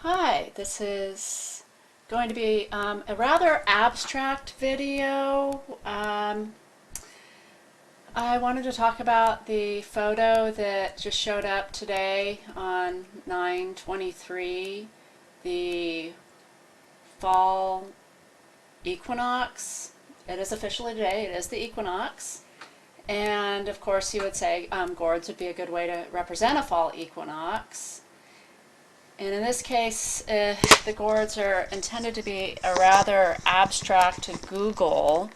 Hi, this is going to be a rather abstract video. I wanted to talk about the photo that just showed up today on 9/23, the Fall Equinox. It is officially today, it is the equinox. And of course you would say gourds would be a good way to represent a fall equinox. And in this case, the gourds are intended to be a rather abstract to Google.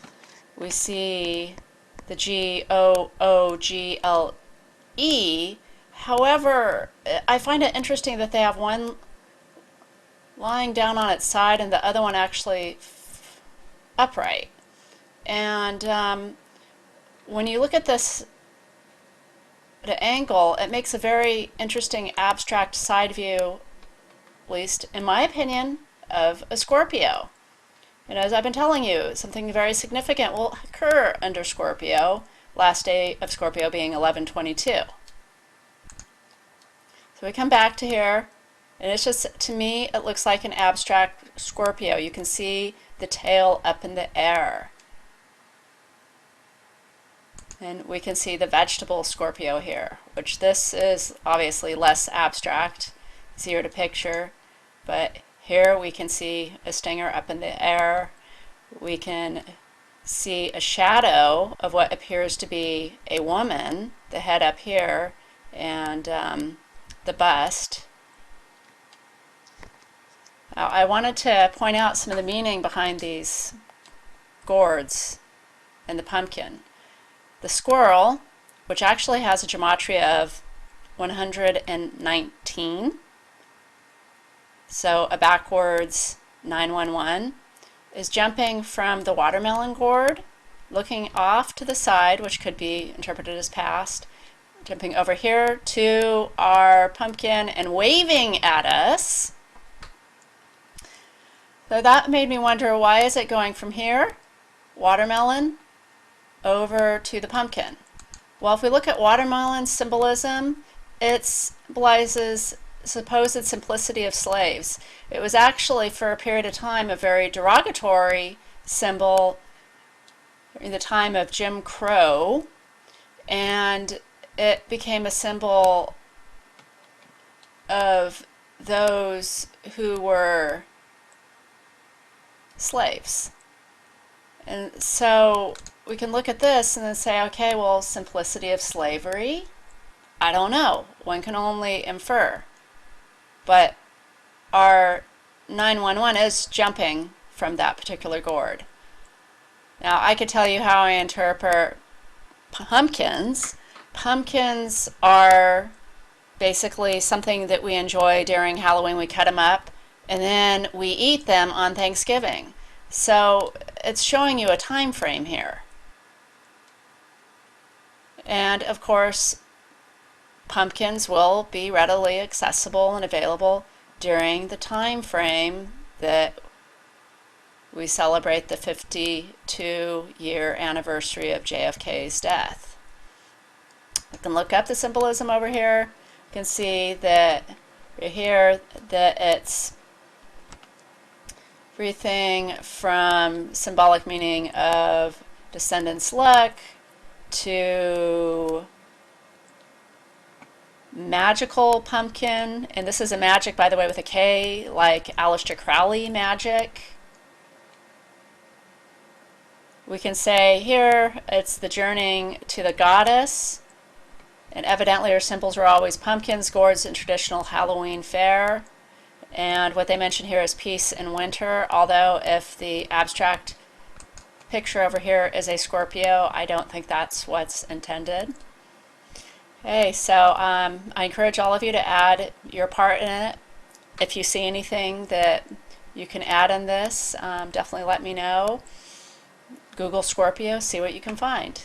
We see the Google. However, I find it interesting that they have one lying down on its side and the other one actually upright. And when you look at this at an angle, it makes a very interesting abstract side view, at least in my opinion, of a Scorpio. And as I've been telling you, something very significant will occur under Scorpio, last day of Scorpio being 11/22. So we come back to here, and it's just, to me, it looks like an abstract Scorpio. You can see the tail up in the air. And we can see the vegetable Scorpio here, which this is obviously less abstract, easier to picture. But here we can see a stinger up in the air. We can see a shadow of what appears to be a woman, the head up here, and the bust. Now, I wanted to point out some of the meaning behind these gourds and the pumpkin. The squirrel, which actually has a gematria of 119, so a backwards 911, is jumping from the watermelon gourd, looking off to the side, which could be interpreted as past, jumping over here to our pumpkin and waving at us. So that made me wonder, why is it going from here, watermelon, over to the pumpkin? Well, if we look at watermelon symbolism, it symbolizes supposed simplicity of slaves. It was actually, for a period of time, a very derogatory symbol in the time of Jim Crow, and it became a symbol of those who were slaves. And so we can look at this and then say, okay, well, simplicity of slavery? I don't know. One can only infer. But our 911 is jumping from that particular gourd. Now, I could tell you how I interpret pumpkins. Pumpkins are basically something that we enjoy during Halloween. We cut them up, and then we eat them on Thanksgiving. So it's showing you a time frame here. And of course, pumpkins will be readily accessible and available during the time frame that we celebrate the 52-year anniversary of JFK's death. You can look up the symbolism over here. You can see that right here that it's everything from symbolic meaning of descendants' luck to magical pumpkin, and this is a magic, by the way, with a K, like Aleister Crowley magic. We can say here it's the journeying to the goddess, and evidently our symbols were always pumpkins, gourds, and traditional Halloween fare. And what they mention here is peace in winter, although if the abstract picture over here is a Scorpio, I don't think that's what's intended. Okay, so I encourage all of you to add your part in it. If you see anything that you can add in this, definitely let me know. Google Scorpio, see what you can find.